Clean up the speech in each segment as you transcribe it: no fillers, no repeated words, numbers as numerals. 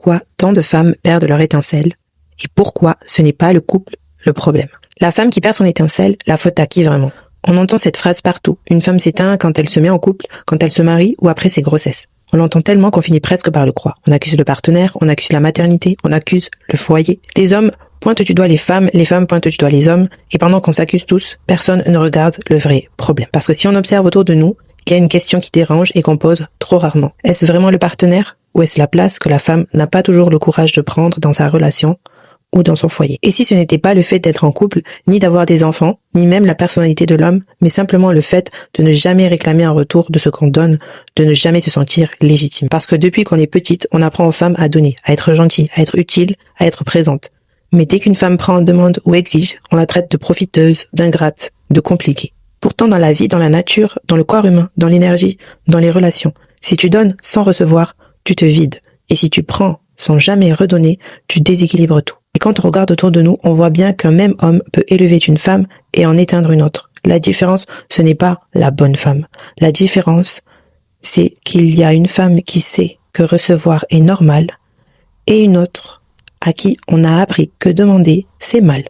pourquoi tant de femmes perdent leur étincelle et pourquoi ce n'est pas le couple le problème. La femme qui perd son étincelle, la faute à qui vraiment? On entend cette phrase partout. Une femme s'éteint quand elle se met en couple, quand elle se marie ou après ses grossesses. On l'entend tellement qu'on finit presque par le croire. On accuse le partenaire, on accuse la maternité, on accuse le foyer. Les hommes pointent du doigt les femmes pointent du doigt les hommes. Et pendant qu'on s'accuse tous, personne ne regarde le vrai problème. Parce que si on observe autour de nous, il y a une question qui dérange et qu'on pose trop rarement. Est-ce vraiment le partenaire ou est-ce la place que la femme n'a pas toujours le courage de prendre dans sa relation ou dans son foyer? Et si ce n'était pas le fait d'être en couple, ni d'avoir des enfants, ni même la personnalité de l'homme, mais simplement le fait de ne jamais réclamer un retour de ce qu'on donne, de ne jamais se sentir légitime. Parce que depuis qu'on est petite, on apprend aux femmes à donner, à être gentille, à être utile, à être présente. Mais dès qu'une femme prend, demande ou exige, on la traite de profiteuse, d'ingrate, de compliquée. Pourtant, dans la vie, dans la nature, dans le corps humain, dans l'énergie, dans les relations, si tu donnes sans recevoir, tu te vides. Et si tu prends sans jamais redonner, tu déséquilibres tout. Et quand on regarde autour de nous, on voit bien qu'un même homme peut élever une femme et en éteindre une autre. La différence, ce n'est pas la bonne femme. La différence, c'est qu'il y a une femme qui sait que recevoir est normal et une autre à qui on a appris que demander, c'est mal.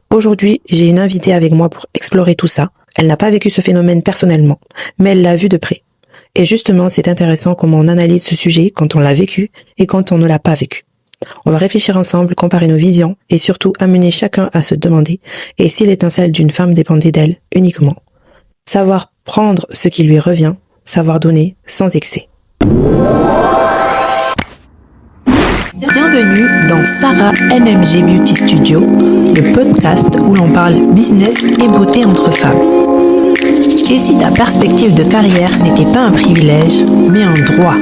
Aujourd'hui, j'ai une invitée avec moi pour explorer tout ça. Elle n'a pas vécu ce phénomène personnellement, mais elle l'a vu de près. Et justement, c'est intéressant comment on analyse ce sujet quand on l'a vécu et quand on ne l'a pas vécu. On va réfléchir ensemble, comparer nos visions et surtout amener chacun à se demander et si l'étincelle d'une femme dépendait d'elle uniquement. Savoir prendre ce qui lui revient, savoir donner sans excès. Bienvenue dans Sarah NMG Beauty Studio, le podcast où l'on parle business et beauté entre femmes. Et si ta perspective de carrière n'était pas un privilège, mais un droit?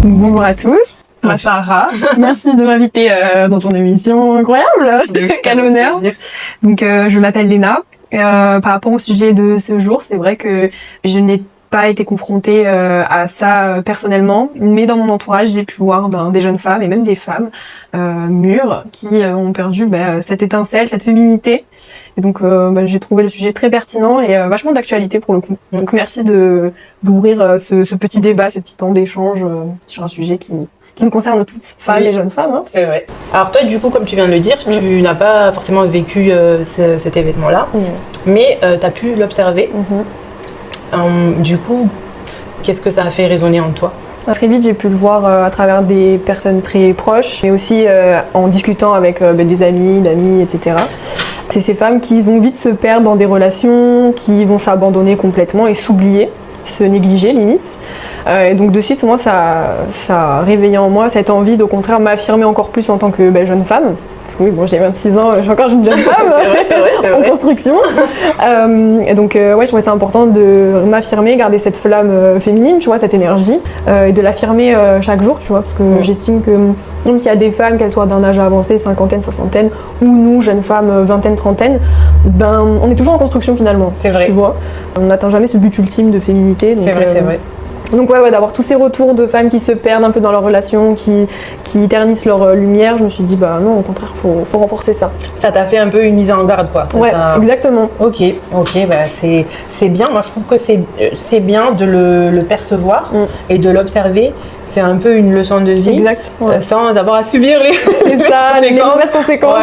Bonjour à tous, moi Sarah, merci de m'inviter dans ton émission incroyable, quel honneur. Donc je m'appelle Léna, par rapport au sujet de ce jour, c'est vrai que je n'ai pas été confrontée à ça personnellement, mais dans mon entourage j'ai pu voir des jeunes femmes et même des femmes mûres qui ont perdu cette étincelle, cette féminité. Et donc j'ai trouvé le sujet très pertinent et vachement d'actualité pour le coup. Donc merci d'ouvrir ce petit débat, ce petit temps d'échange sur un sujet qui nous concerne toutes, femmes et jeunes femmes. Hein. C'est vrai. Alors toi, du coup, comme tu viens de le dire, tu n'as pas forcément vécu cet événement-là, mais tu as pu l'observer. Du coup, qu'est-ce que ça a fait résonner en toi? Très vite, j'ai pu le voir à travers des personnes très proches, mais aussi en discutant avec des amis, d'amis, etc. C'est ces femmes qui vont vite se perdre dans des relations, qui vont s'abandonner complètement et s'oublier, se négliger limite. Et donc de suite, moi, ça a réveillé en moi cette envie d'au contraire m'affirmer encore plus en tant que jeune femme. Parce que oui, bon, j'ai 26 ans, je suis encore une jeune femme c'est vrai. en construction. Et donc, je trouvais ça important de m'affirmer, garder cette flamme féminine, tu vois, cette énergie, et de l'affirmer chaque jour, tu vois, parce que j'estime que même s'il y a des femmes, qu'elles soient d'un âge avancé, cinquantaine, soixantaine, ou nous, jeunes femmes, vingtaine, trentaine, on est toujours en construction finalement. C'est vrai. Tu vois, on n'atteint jamais ce but ultime de féminité. Donc, c'est vrai. Donc ouais, d'avoir tous ces retours de femmes qui se perdent un peu dans leurs relations, qui ternissent leur lumière, je me suis dit non, au contraire, faut renforcer ça. Ça t'a fait un peu une mise en garde, quoi. Ouais, exactement. Ok, c'est bien. Moi, je trouve que c'est bien de le percevoir et de l'observer. C'est un peu une leçon de vie, exact, ouais. Sans avoir à subir les mauvaises conséquences.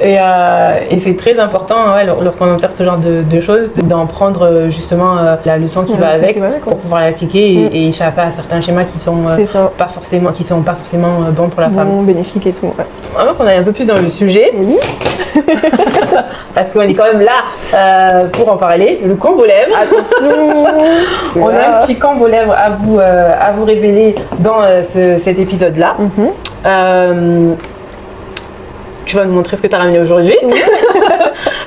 Voilà. Et c'est très important, lorsqu'on observe ce genre de choses, d'en prendre justement la leçon qui va avec pour pouvoir l'appliquer et échapper à certains schémas qui sont pas forcément bons pour la femme. Bénéfiques et tout. Ouais. Maintenant qu'on est un peu plus dans le sujet, parce qu'on est quand même là pour en parler, le combo lèvres. Attention. On a un petit combo lèvres à vous révéler dans cet épisode-là. Tu vas nous montrer ce que tu as ramené aujourd'hui.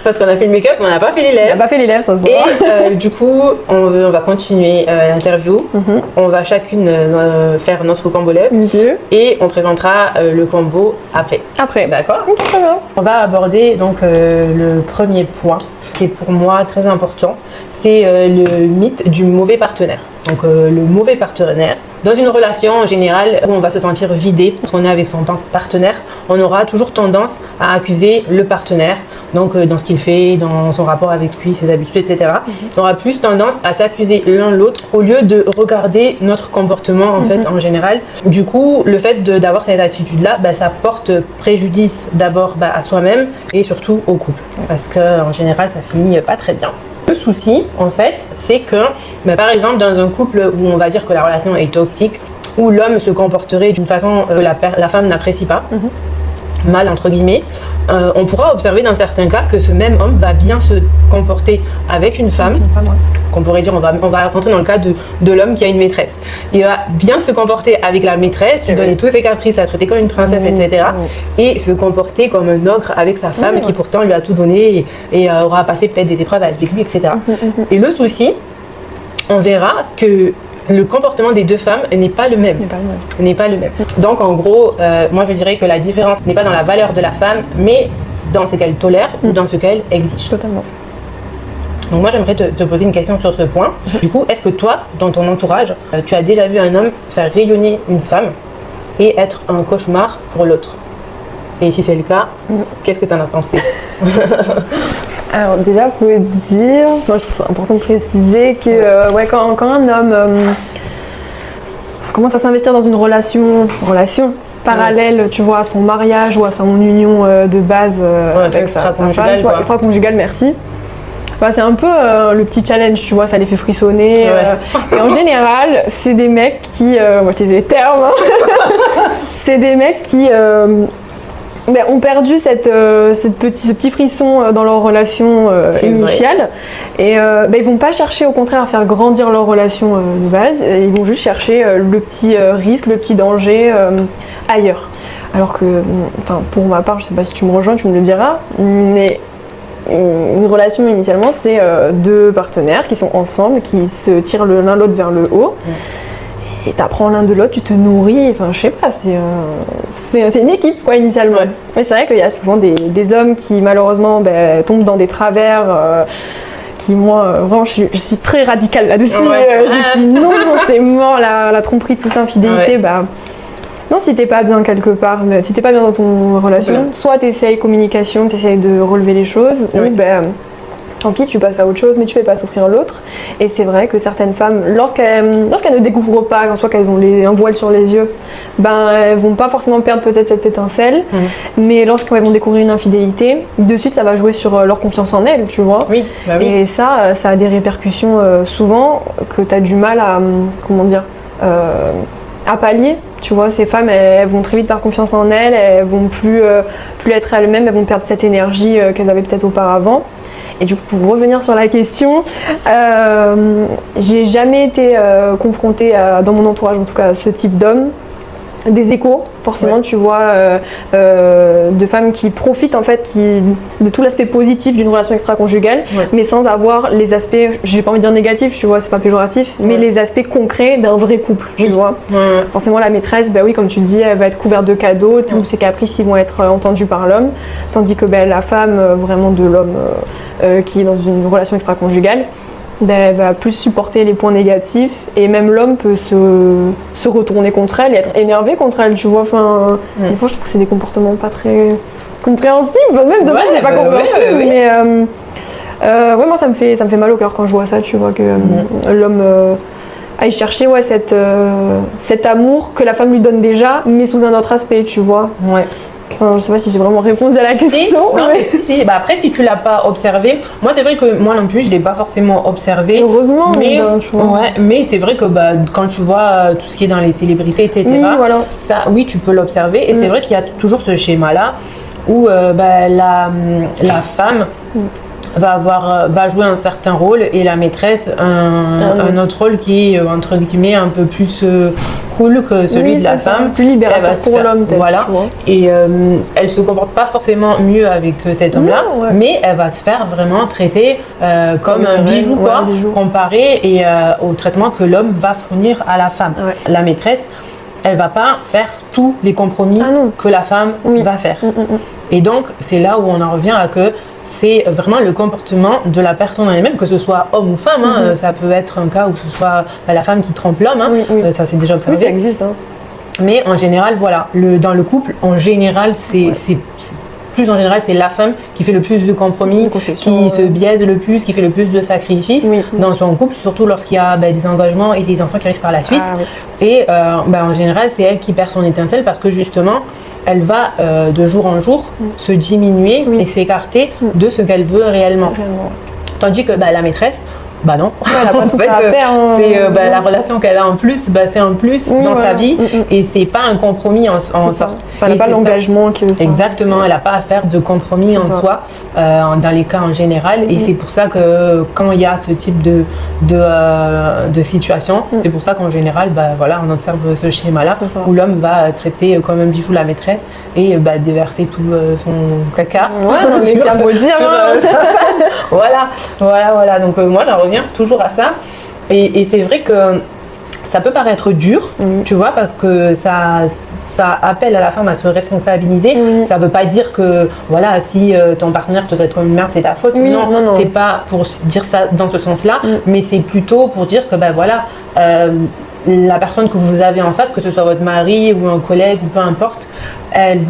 parce qu'on a fait le make-up, mais on n'a pas fait les lèvres. On n'a pas fait les lèvres, ça se voit. Et du coup, on va continuer l'interview. On va chacune faire notre combo lèvres et on présentera le combo après. D'accord. Très bien. On va aborder donc le premier point qui est pour moi très important, c'est le mythe du mauvais partenaire. Donc le mauvais partenaire, dans une relation en général où on va se sentir vidé parce qu'on est avec son partenaire, on aura toujours tendance à accuser le partenaire, donc dans ce qu'il fait, dans son rapport avec lui, ses habitudes, etc. On aura plus tendance à s'accuser l'un l'autre au lieu de regarder notre comportement en fait en général. Du coup, le fait d'avoir cette attitude-là, ça porte préjudice d'abord à soi-même et surtout au couple, parce qu'en général ça finit pas très bien. Le souci, en fait, c'est que, par exemple, dans un couple où on va dire que la relation est toxique, où l'homme se comporterait d'une façon que la femme n'apprécie pas, mal entre guillemets, on pourra observer dans certains cas que ce même homme va bien se comporter avec une femme, qu'on pourrait dire, on va rentrer dans le cas de l'homme qui a une maîtresse. Il va bien se comporter avec la maîtresse, lui donner tous ses caprices, la traiter comme une princesse, etc. Et se comporter comme un ogre avec sa femme qui pourtant lui a tout donné et aura passé peut-être des épreuves avec lui, etc. Et le souci, on verra que le comportement des deux femmes n'est pas le même. Donc en gros, moi je dirais que la différence n'est pas dans la valeur de la femme, mais dans ce qu'elle tolère ou dans ce qu'elle exige. Totalement. Donc moi j'aimerais te poser une question sur ce point. Du coup, est-ce que toi, dans ton entourage, tu as déjà vu un homme faire rayonner une femme et être un cauchemar pour l'autre? Et si c'est le cas, qu'est-ce que tu en as pensé? Alors déjà, faut dire, moi je trouve important de préciser que quand un homme commence à s'investir dans une relation parallèle, tu vois, à son mariage ou à son union de base avec sa femme, tu vois, extra-conjugale, merci. C'est un peu le petit challenge, tu vois, ça les fait frissonner. Et en général, c'est des mecs qui, moi je dis des termes, c'est des mecs qui ont perdu ce petit frisson dans leur relation initiale. Et ils vont pas chercher au contraire à faire grandir leur relation de base, ils vont juste chercher le petit risque, le petit danger ailleurs. Alors que, pour ma part, je sais pas si tu me rejoins, tu me le diras, mais une relation initialement c'est deux partenaires qui sont ensemble, qui se tirent l'un l'autre vers le haut. Et t'apprends l'un de l'autre, tu te nourris, je sais pas, c'est une équipe quoi initialement. Mais c'est vrai qu'il y a souvent des hommes qui malheureusement tombent dans des travers qui moi, vraiment je suis très radicale là-dessus. Je dis non, c'est mort, la tromperie, tout ça, infidélité, non, si t'es pas bien quelque part, si t'es pas bien dans ton relation, soit t'essayes communication, t'essayes de relever les choses, ou tant pis, tu passes à autre chose, mais tu fais pas souffrir l'autre. Et c'est vrai que certaines femmes, lorsqu'elles ne découvrent pas, soit qu'elles ont un voile sur les yeux, elles vont pas forcément perdre peut-être cette étincelle, mais lorsqu'elles vont découvrir une infidélité, de suite ça va jouer sur leur confiance en elles, tu vois. Et ça a des répercussions souvent que tu as du mal à, à pallier. Tu vois, ces femmes, elles vont très vite perdre confiance en elles vont plus être elles-mêmes, elles vont perdre cette énergie qu'elles avaient peut-être auparavant. Et du coup, pour revenir sur la question, j'ai jamais été confrontée dans mon entourage, en tout cas, à ce type d'homme. Des échos, forcément, tu vois, de femmes qui profitent en fait de tout l'aspect positif d'une relation extra-conjugale, mais sans avoir les aspects, j'ai pas envie de dire négatifs, tu vois, c'est pas péjoratif, mais les aspects concrets d'un vrai couple, tu vois. Forcément, la maîtresse, comme tu le dis, elle va être couverte de cadeaux, tous ses caprices ils vont être entendus par l'homme, tandis que la femme, vraiment de l'homme qui est dans une relation extra-conjugale, elle va plus supporter les points négatifs et même l'homme peut se retourner contre elle et être énervé contre elle, tu vois. Des fois je trouve que c'est des comportements pas très compréhensibles, même de base c'est pas compréhensible, mais moi ça me fait mal au cœur quand je vois ça, tu vois, que l'homme aille chercher cet amour que la femme lui donne déjà, mais sous un autre aspect, tu vois. Je sais pas si j'ai vraiment répondu à la question. Si. Après, si tu l'as pas observé, moi c'est vrai que moi non plus je l'ai pas forcément observé. Heureusement, mais c'est vrai que quand tu vois tout ce qui est dans les célébrités, etc. Oui, tu peux l'observer. Et c'est vrai qu'il y a toujours ce schéma-là où la femme va jouer un certain rôle et la maîtresse un autre rôle qui est entre guillemets un peu plus cool que celui de la femme, plus libérateur pour l'homme peut-être. Voilà. Et elle se comporte pas forcément mieux avec cet homme-là, mais elle va se faire vraiment traiter comme un bijou, comparé au traitement que l'homme va fournir à la femme. La maîtresse, elle va pas faire tous les compromis que la femme va faire. Et donc c'est là où on en revient à que c'est vraiment le comportement de la personne elle-même, que ce soit homme ou femme. Ça peut être un cas où ce soit la femme qui trompe l'homme. Ça c'est déjà observé. Oui, ça existe. Mais en général, voilà, dans le couple, en général, plus en général, c'est la femme qui fait le plus de compromis, qui se biaise le plus, qui fait le plus de sacrifices dans son couple, surtout lorsqu'il y a des engagements et des enfants qui arrivent par la suite. Et en général, c'est elle qui perd son étincelle parce que justement, elle va de jour en jour se diminuer et s'écarter de ce qu'elle veut réellement. Tandis que la maîtresse, non, elle a pas tout ça à faire. C'est la relation qu'elle a en plus, c'est un plus dans sa vie et c'est pas un compromis en sorte. Elle n'a pas l'engagement que ça. Exactement, elle n'a pas à faire de compromis en soi dans les cas en général et c'est pour ça que quand il y a ce type de situation, c'est pour ça qu'en général, on observe ce schéma-là où l'homme va traiter comme un bijou la maîtresse et déverser tout son caca. C'est bien beau dire. Voilà. Donc moi, j'en reviens toujours à ça. Et c'est vrai que ça peut paraître dur, tu vois, parce que ça appelle à la femme à se responsabiliser. Ça ne veut pas dire que, si ton partenaire te traite comme une merde, c'est ta faute. Non, c'est pas pour dire ça dans ce sens-là, mais c'est plutôt pour dire que, la personne que vous avez en face, que ce soit votre mari ou un collègue ou peu importe, elle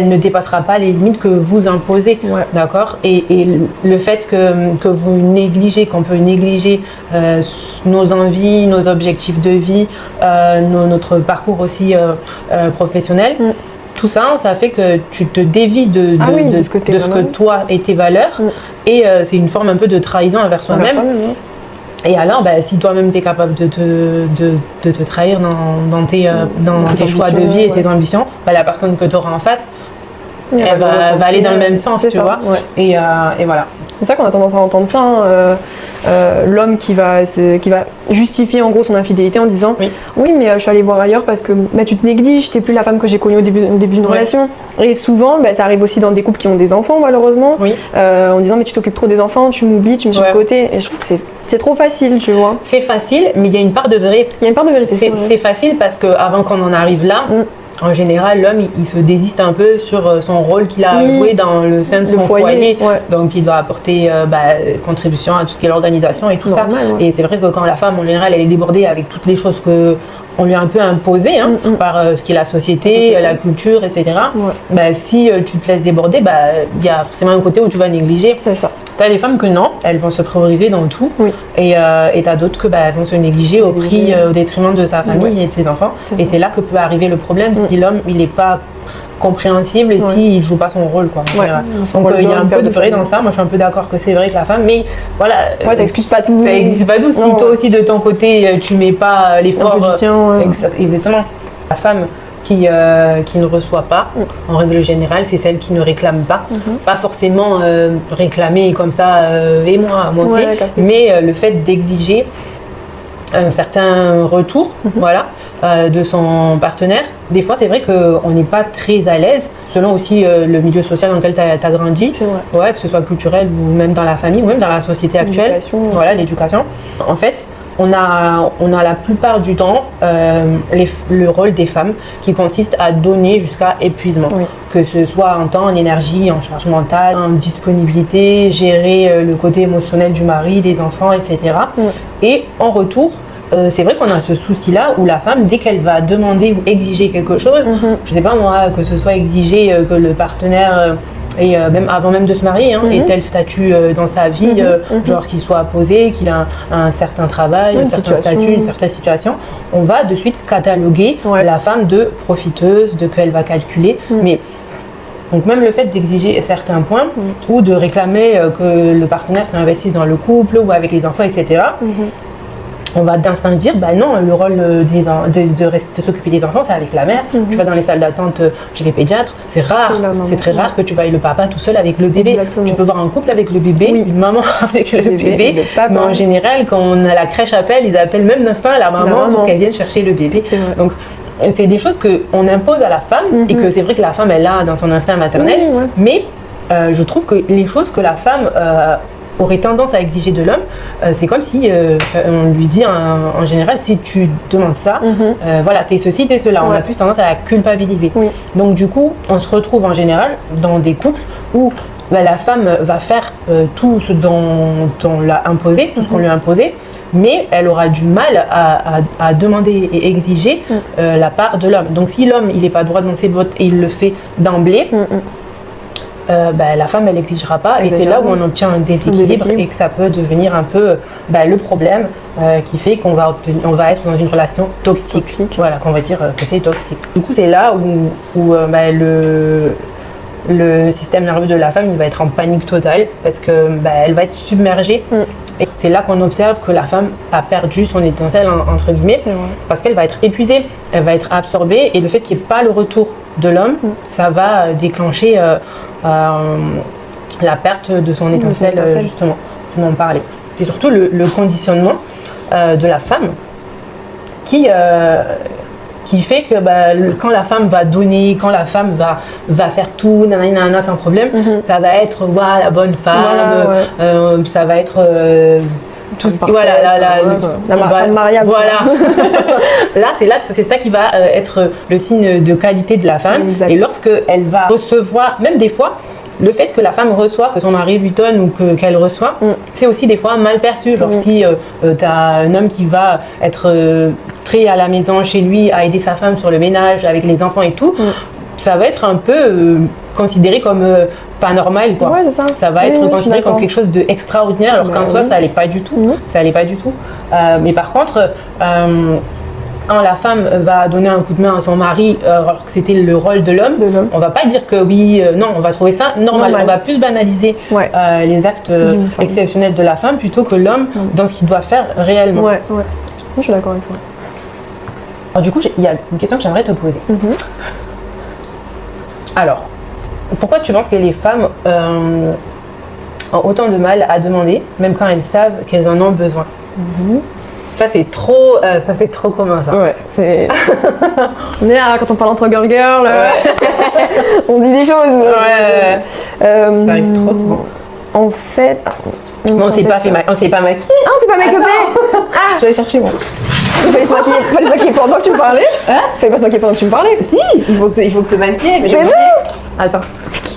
ne dépassera pas les limites que vous imposez, d'accord ? Et le fait que vous négligez, qu'on peut négliger nos envies, nos objectifs de vie, notre parcours aussi professionnel, tout ça, ça fait que tu te dévies de ce que toi et tes valeurs, et c'est une forme un peu de trahison envers soi-même. Et alors, si toi-même tu es capable de te trahir dans tes choix de vie et tes ambitions, la personne que tu auras en face, elle va aller dans le même sens, tu vois. Et voilà. C'est ça qu'on a tendance à entendre ça, l'homme qui va justifier en gros son infidélité en disant oui mais je suis allée voir ailleurs parce que tu te négliges, t'es plus la femme que j'ai connue au début d'une relation. Et souvent ça arrive aussi dans des couples qui ont des enfants malheureusement, en disant mais tu t'occupes trop des enfants, tu m'oublies, tu me mets sur le côté. Et je trouve que c'est trop facile, tu vois. C'est facile, mais il y a une part de vérité. C'est facile parce qu'avant qu'on en arrive là, en général, l'homme, il se désiste un peu sur son rôle qu'il a joué dans le sein de son foyer. Donc, il doit apporter contribution à tout ce qui est l'organisation et tout ça. Et c'est vrai que quand la femme, en général, elle est débordée avec toutes les choses qu'on lui a un peu imposées par ce qui est la société, la culture, etc. Si tu te laisses déborder, il y a forcément un côté où tu vas négliger. C'est ça. Tu as des femmes que non, elles vont se prioriser dans tout. Et tu as d'autres que elles vont se négliger au détriment de sa famille et de ses enfants. Et c'est là que peut arriver le problème si l'homme il n'est pas compréhensible et s'il ne joue pas son rôle. Donc il y a un peu de vrai dans ça. Moi je suis un peu d'accord que c'est vrai que la femme, mais voilà. Ça excuse pas tout. Ça excuse pas tout. Si toi aussi de ton côté tu mets pas l'effort. Exactement. La femme qui ne reçoit pas, en règle générale, c'est celle qui ne réclame pas. Pas forcément réclamer comme ça, et moi aussi, mais le fait d'exiger un certain retour de son partenaire. Des fois, c'est vrai qu'on n'est pas très à l'aise, selon aussi le milieu social dans lequel tu as grandi, que ce soit culturel ou même dans la famille ou même dans la société actuelle. L'éducation. En fait, on a la plupart du temps le rôle des femmes qui consiste à donner jusqu'à épuisement. Que ce soit en temps, en énergie, en charge mentale, en disponibilité, gérer le côté émotionnel du mari, des enfants, etc. Et en retour, c'est vrai qu'on a ce souci-là où la femme, dès qu'elle va demander ou exiger quelque chose, je sais pas moi, que ce soit exiger que le partenaire et même avant même de se marier, ait tel statut dans sa vie, genre qu'il soit posé, qu'il a un certain travail, un certain statut, une certaine situation, on va de suite cataloguer la femme de profiteuse, de qu'elle va calculer, mais donc même le fait d'exiger certains points ou de réclamer que le partenaire s'investisse dans le couple ou avec les enfants, etc., on va d'instinct dire, bah non, le rôle de s'occuper des enfants, c'est avec la mère. Tu vas dans les salles d'attente chez les pédiatres, c'est rare, c'est très rare que tu vois le papa tout seul avec le bébé. Exactement. Tu peux voir un couple avec le bébé, une maman avec le bébé, mais en général, quand la crèche appelle, ils appellent même d'instinct la maman pour qu'elle vienne chercher le bébé. Donc, c'est des choses qu'on impose à la femme et que c'est vrai que la femme, elle a dans son instinct maternel, mais je trouve que les choses que la femme aurait tendance à exiger de l'homme, c'est comme si on lui dit en général, si tu demandes ça, voilà, t'es ceci, t'es cela. On a plus tendance à la culpabiliser. Donc du coup, on se retrouve en général dans des couples où la femme va faire tout ce dont on l'a imposé, tout ce qu'on lui a imposé, mais elle aura du mal à demander et exiger la part de l'homme. Donc si l'homme, il n'est pas droit dans ses bottes et il le fait d'emblée, la femme, elle n'exigera pas. Et c'est là où on obtient un déséquilibre et que ça peut devenir un peu le problème qui fait qu'on va être dans une relation toxique. Voilà, qu'on va dire que c'est toxique. Du coup, c'est là où le système nerveux de la femme, il va être en panique totale parce que elle va être submergée. Et c'est là qu'on observe que la femme a perdu son étincelle, entre guillemets, parce qu'elle va être épuisée, elle va être absorbée, et le fait qu'il n'y ait pas le retour de l'homme, ça va déclencher la perte de son étincelle, justement, dont on parlait. C'est surtout le conditionnement de la femme qui fait que quand la femme va donner, quand la femme va faire tout, nanana, sans problème, ça va être la bonne femme, ça va être tout ce qui la femme mariable. Voilà. C'est ça qui va être le signe de qualité de la femme. Exact. Et lorsque elle va recevoir, même des fois, le fait que la femme reçoit, que son mari lui donne ou qu'elle reçoit, c'est aussi des fois mal perçu. Genre si tu as un homme qui va être très à la maison chez lui, à aider sa femme sur le ménage, avec les enfants et tout, ça va être un peu considéré comme pas normal, quoi. Ouais, c'est ça. Ça va être considéré comme quelque chose d'extraordinaire, alors qu'en soi, ça n'allait pas du tout. Ça allait pas du tout. Mais par contre, quand la femme va donner un coup de main à son mari, alors que c'était le rôle de l'homme, on va pas dire que non, on va trouver ça normal. On va plus banaliser les actes exceptionnels de la femme plutôt que l'homme dans ce qu'il doit faire réellement. Ouais. Je suis d'accord avec toi. Alors, du coup, il y a une question que j'aimerais te poser. Alors, pourquoi tu penses que les femmes ont autant de mal à demander, même quand elles savent qu'elles en ont besoin? Ça c'est trop commun, ça. Ouais, c'est. On est là quand on parle entre girl, on dit des choses. Ça arrive trop souvent. En fait, on s'est pas maquillé. Ah, on s'est pas maquillé. Ah, j'allais chercher moi. Il fallait se maquiller pendant que tu me parlais. Il fallait pas se maquiller pendant que tu me parlais. Si, il faut que se maquiller. Mais non. Attends.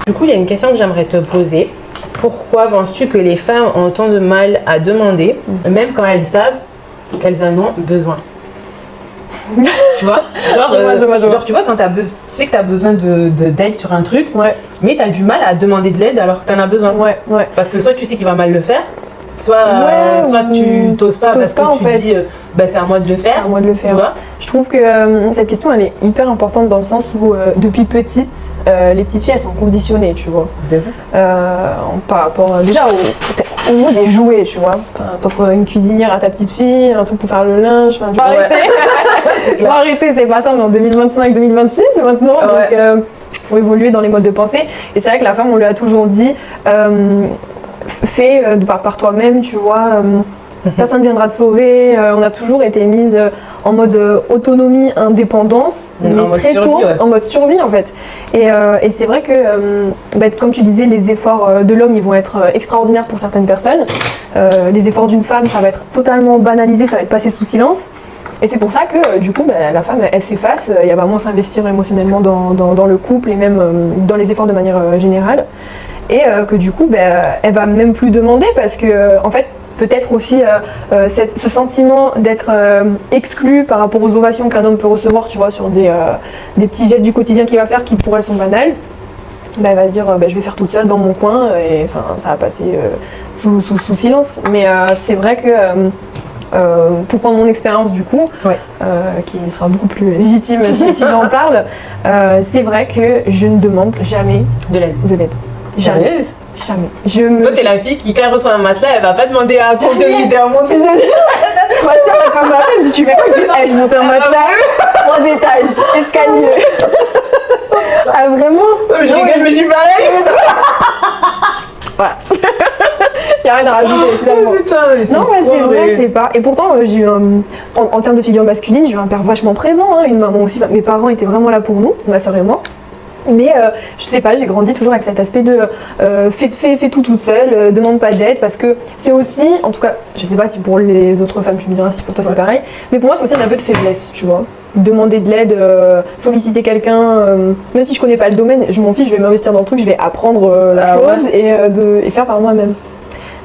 Du coup, il y a une question que j'aimerais te poser. Pourquoi penses-tu que les femmes ont autant de mal à demander, même quand elles savent qu'elles en ont besoin? Tu vois, genre tu vois quand tu sais que tu as besoin d'aide sur un truc, mais tu as du mal à demander de l'aide alors que tu en as besoin. Parce que soit tu sais qu'il va mal le faire, soit tu t'oses pas parce que tu te dis c'est à moi de le faire. C'est à moi de le faire. Tu vois, je trouve que cette question elle est hyper importante dans le sens où depuis petite, les petites filles elles sont conditionnées, tu vois. Par rapport déjà au mot des jouets, tu vois. T'offres une cuisinière à ta petite fille, un truc pour faire le linge, tu vas arrêter. Tu vas arrêter, c'est pas ça, on est en 2025-2026 maintenant, donc faut évoluer dans les modes de pensée. Et c'est vrai que la femme, on lui a toujours dit, fais par toi-même, tu vois. Personne ne viendra te sauver. On a toujours été mise en mode autonomie, indépendance, mais très tôt, en mode survie en fait. Et c'est vrai que, comme tu disais, les efforts de l'homme, ils vont être extraordinaires pour certaines personnes. Les efforts d'une femme, ça va être totalement banalisé, ça va être passé sous silence. Et c'est pour ça que du coup, la femme, elle s'efface, il va moins s'investir émotionnellement dans le couple et même dans les efforts de manière générale. Et que du coup, elle va même plus demander parce que, en fait, peut-être aussi ce sentiment d'être exclu par rapport aux ovations qu'un homme peut recevoir, tu vois, sur des petits gestes du quotidien qu'il va faire qui pour elle sont banals. Elle va se dire je vais faire toute seule dans mon coin et ça va passer sous silence. Mais c'est vrai que pour prendre mon expérience du coup, qui sera beaucoup plus légitime si j'en parle, c'est vrai que je ne demande jamais de l'aide. Jamais. Jamais. Toi, t'es la fille qui, quand elle reçoit un matelas, elle va pas demander à compter l'idée à monter. soeur, elle peut m'appeler, elle me dit tu fais quoi? Je dis je monte un matelas, 3 étages, escalier. Ah vraiment? Je rigole, mais je dis pareil. Voilà. Il n'y a rien à rajouter finalement. Non, mais c'est vrai, je sais pas. Et pourtant, j'ai eu en termes de figure masculine, j'ai eu un père vachement présent, hein, une maman aussi. Mes parents étaient vraiment là pour nous, ma soeur et moi. Mais je sais pas, j'ai grandi toujours avec cet aspect de fais tout toute seule, demande pas d'aide, parce que c'est aussi, en tout cas, je sais pas si pour les autres femmes, tu me diras si pour toi c'est pareil, mais pour moi c'est aussi un aveu de faiblesse, tu vois. Demander de l'aide, solliciter quelqu'un, même si je connais pas le domaine, je m'en fiche, je vais m'investir dans le truc, je vais apprendre la chose et faire par moi-même.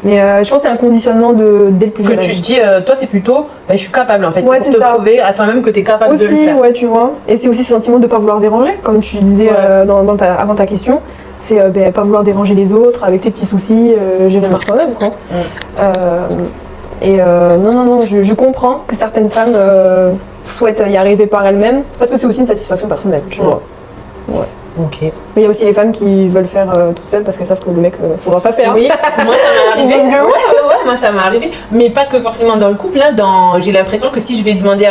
Mais je pense que c'est un conditionnement dès le plus jeune âge. Que tu te dis, toi c'est plutôt, je suis capable en fait. Ouais, c'est pour te prouver à toi-même que tu es capable de le faire. Aussi, ouais, tu vois. Et c'est aussi ce sentiment de ne pas vouloir déranger, comme tu disais avant ta question. C'est pas vouloir déranger les autres avec tes petits soucis, gérer par toi-même, quoi. Non, je comprends que certaines femmes souhaitent y arriver par elles-mêmes, parce que c'est aussi une satisfaction personnelle, tu vois. Ouais. Ok. Mais il y a aussi les femmes qui veulent faire toutes seules parce qu'elles savent que le mec ne saura pas faire. Oui, moi ça m'est arrivé. Moi ça m'est arrivé. Mais pas que forcément dans le couple. J'ai l'impression que si je vais demander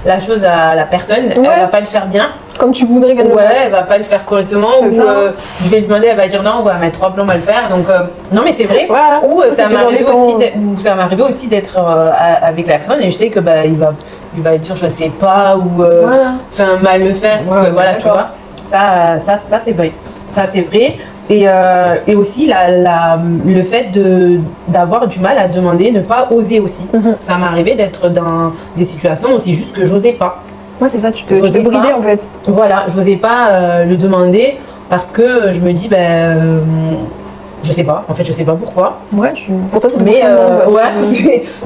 la chose à la personne, elle va pas le faire bien. Comme tu voudrais qu'elle le fasse. Elle va pas le faire correctement. Ou je vais demander, elle va dire non, on va mettre 3 plombs à le faire. Donc non mais c'est vrai. Voilà. Ou ça m'est arrivé aussi d'être avec la personne et je sais que il va dire je sais pas ou mal le faire. Voilà, tu vois. Ça c'est vrai. Ça c'est vrai. Et aussi le fait d'avoir du mal à demander, ne pas oser aussi. Ça m'est arrivé d'être dans des situations où c'est juste que j'osais pas. Ouais, c'est ça, tu te bridais en fait. Voilà, j'osais pas le demander parce que je me dis, je sais pas, en fait, je sais pas pourquoi. Ouais, pour toi, c'est mais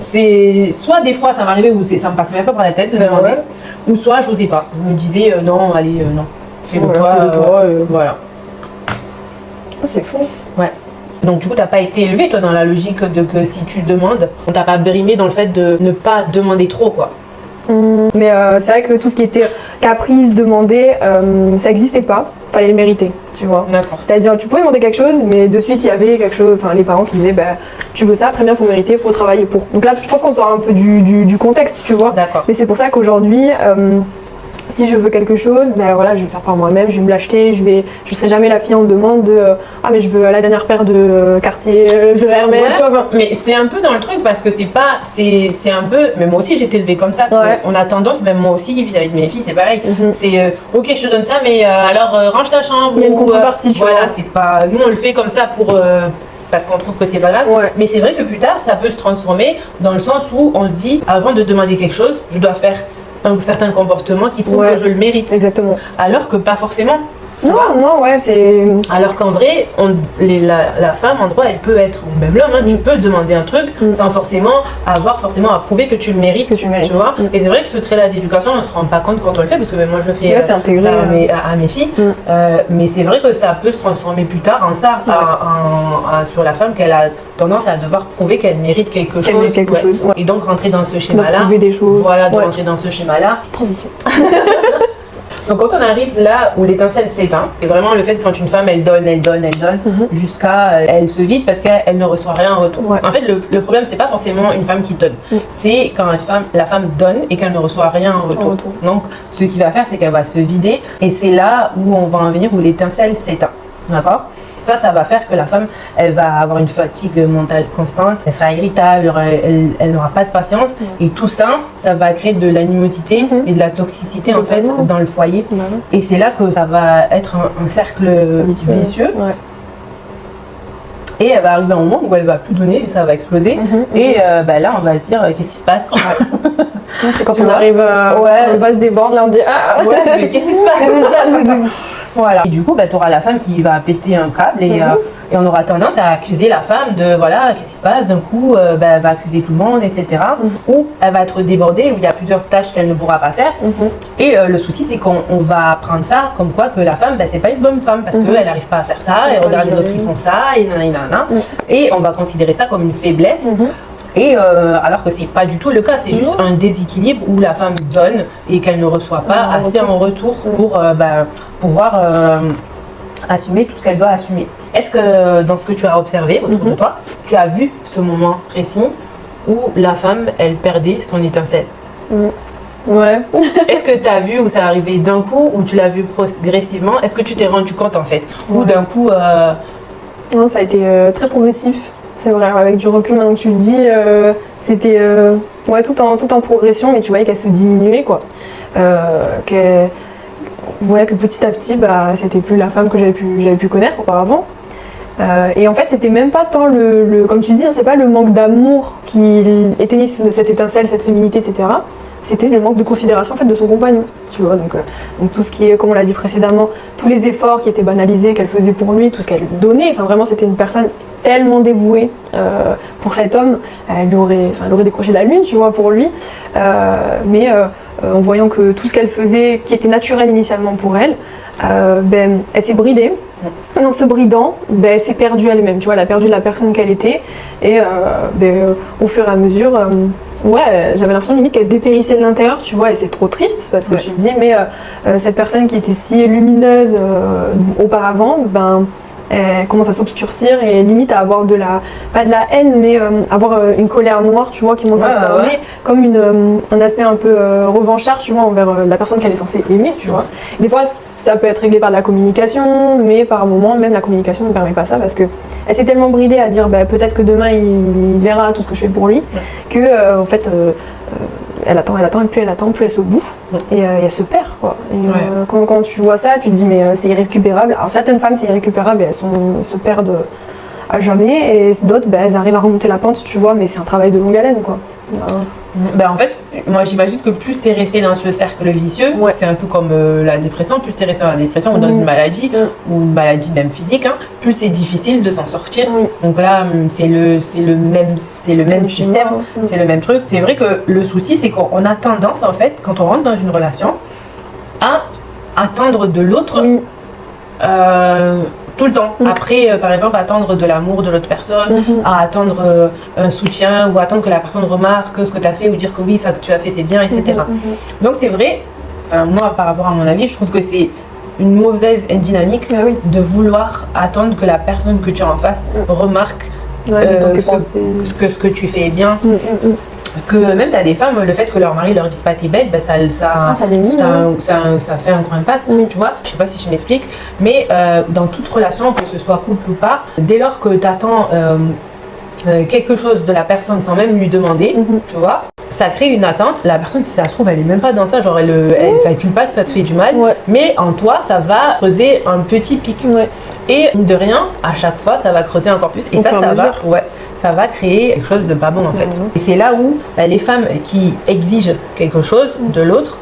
c'est soit des fois ça m'arrivait où ça me passait même pas par la tête de demander, ou soit j'osais pas. Je me disais, non, allez, non. Fais-le toi. Voilà. C'est fou. Ouais. Donc du coup, t'as pas été élevé toi dans la logique de que si tu demandes, on t'a pas brimé dans le fait de ne pas demander trop quoi. Mais c'est vrai que tout ce qui était caprice, demander, ça n'existait pas. Fallait le mériter, tu vois. C'est-à-dire, tu pouvais demander quelque chose, mais de suite, il y avait quelque chose, les parents qui disaient, tu veux ça, très bien, faut mériter, faut travailler pour. Donc là, je pense qu'on sort un peu du contexte, tu vois. Mais c'est pour ça qu'aujourd'hui, si je veux quelque chose, je vais le faire par moi-même, je vais me l'acheter, je serai jamais la fille en demande de mais je veux la dernière paire de Cartier, de Hermès, tu vois. Mais c'est un peu dans le truc parce que c'est un peu, mais moi aussi j'ai été élevée comme ça. On a tendance, même moi aussi vis-à-vis de mes filles, c'est pareil. C'est ok, je te donne ça, mais alors range ta chambre. Il y a une contrepartie, tu vois. Voilà, c'est pas, nous on le fait comme ça parce qu'on trouve que c'est pas grave. Mais c'est vrai que plus tard, ça peut se transformer dans le sens où on dit, avant de demander quelque chose, je dois faire un certain comportement qui prouve que je le mérite. Exactement. Alors que pas forcément. Non, c'est... Alors qu'en vrai, la femme, en droit, elle peut être, ou même l'homme, tu peux demander un truc sans forcément avoir à prouver que tu le mérites. Tu vois. Et c'est vrai que ce trait-là d'éducation, on ne se rend pas compte quand on le fait, parce que moi je le fais à mes filles. Mais c'est vrai que ça peut se transformer plus tard en ça, sur la femme qu'elle a tendance à devoir prouver qu'elle mérite quelque chose. Et donc rentrer dans ce schéma-là. Prouver des choses. Voilà, rentrer dans ce schéma-là. Transition. Donc quand on arrive là où l'étincelle s'éteint, c'est vraiment le fait que quand une femme elle donne jusqu'à elle se vide parce qu'elle ne reçoit rien en retour. En fait le problème c'est pas forcément une femme qui donne, c'est quand la femme donne et qu'elle ne reçoit rien en retour. Donc ce qu'il va faire c'est qu'elle va se vider et c'est là où on va en venir où l'étincelle s'éteint. D'accord ? Ça va faire que la femme, elle va avoir une fatigue mentale constante, elle sera irritable, elle n'aura pas de patience. Et tout ça, ça va créer de l'animosité et de la toxicité en fait dans le foyer. Et c'est là que ça va être un cercle vicieux. Et elle va arriver un moment où elle va plus donner, ça va exploser. Et là, on va se dire, qu'est-ce qui se passe? C'est quand on arrive, le vase déborde, là on se dit, mais qu'est-ce qui se passe? Voilà. Et du coup, tu auras la femme qui va péter un câble et on aura tendance à accuser la femme de qu'est-ce qui se passe d'un coup, elle va accuser tout le monde, etc. Ou elle va être débordée, où il y a plusieurs tâches qu'elle ne pourra pas faire. Et le souci, c'est qu'on va prendre ça comme quoi que la femme, c'est pas une bonne femme parce qu'elle n'arrive pas à faire ça, et regarde les autres qui font ça, et nanana. Et on va considérer ça comme une faiblesse. Et alors que c'est pas du tout le cas, c'est juste un déséquilibre où la femme donne et qu'elle ne reçoit pas assez en retour pour pouvoir assumer tout ce qu'elle doit assumer. Est-ce que dans ce que tu as observé autour de toi, tu as vu ce moment précis où la femme, elle perdait son étincelle. Ouais. Est-ce que tu as vu où ça arrivait d'un coup ou tu l'as vu progressivement? Est-ce que tu t'es rendu compte en fait? Ou d'un coup... Non, ça a été très progressif. C'est vrai, avec du recul, maintenant que tu le dis, c'était tout en progression, mais tu voyais qu'elle se diminuait, quoi. Que petit à petit, c'était plus la femme que j'avais pu connaître auparavant. Et en fait, c'était même pas tant comme tu dis, c'est pas le manque d'amour qui éteignait cette étincelle, cette féminité, etc. C'était le manque de considération en fait de son compagnon, tu vois. Donc tout ce qui est, comme on l'a dit précédemment, tous les efforts qui étaient banalisés qu'elle faisait pour lui, tout ce qu'elle lui donnait. Enfin, vraiment, c'était une personne tellement dévouée pour cet homme. Elle aurait décroché la lune, tu vois, pour lui. Mais en voyant que tout ce qu'elle faisait, qui était naturel initialement pour elle, elle s'est bridée. Et en se bridant, elle s'est perdue elle-même, tu vois, elle a perdu la personne qu'elle était. Et au fur et à mesure, j'avais l'impression limite qu'elle dépérissait de l'intérieur, tu vois, et c'est trop triste parce que tu te dis, mais cette personne qui était si lumineuse auparavant, elle commence à s'obscurcir et limite à avoir pas de la haine, mais avoir une colère noire, tu vois, qui commence à se former, comme un aspect un peu revanchard, tu vois, envers la personne qu'elle est censée aimer, tu vois. Des fois, ça peut être réglé par de la communication, mais par moments, même la communication ne permet pas ça parce que elle s'est tellement bridée à dire, peut-être que demain il verra tout ce que je fais pour lui, que en fait, elle attend, plus elle se bouffe et elle se perd, quoi. Et quand tu vois ça, tu te dis mais c'est irrécupérable. Alors certaines femmes c'est irrécupérable et elles se perdent à jamais, et d'autres elles arrivent à remonter la pente, tu vois, mais c'est un travail de longue haleine, quoi. En fait, moi j'imagine que plus tu es resté dans ce cercle vicieux, c'est un peu comme la dépression, plus tu es resté dans la dépression ou dans une maladie, ou une maladie même physique, plus c'est difficile de s'en sortir. Donc là, c'est le même système, c'est le même truc. C'est vrai que le souci, c'est qu'on a tendance, en fait, quand on rentre dans une relation, à attendre de l'autre tout le temps. Après, par exemple, attendre de l'amour de l'autre personne, à attendre un soutien, ou attendre que la personne remarque ce que tu as fait, ou dire que oui, ça que tu as fait c'est bien, etc. Donc c'est vrai, moi par rapport à mon avis, je trouve que c'est une mauvaise dynamique de vouloir attendre que la personne que tu as en face remarque ce que tu fais bien. Que même t'as des femmes, le fait que leur mari leur dise pas t'es belle, ça fait un grand impact, tu vois. Je sais pas si je m'explique, mais dans toute relation, que ce soit couple ou pas, dès lors que t'attends quelque chose de la personne sans même lui demander, tu vois, ça crée une attente. La personne, si ça se trouve, elle est même pas dans ça, genre elle calcule pas que ça te fait du mal, mais en toi, ça va creuser un petit pic. Et de rien, à chaque fois, ça va creuser encore plus, et ça va créer quelque chose de pas bon en fait. Et c'est là où les femmes qui exigent quelque chose de l'autre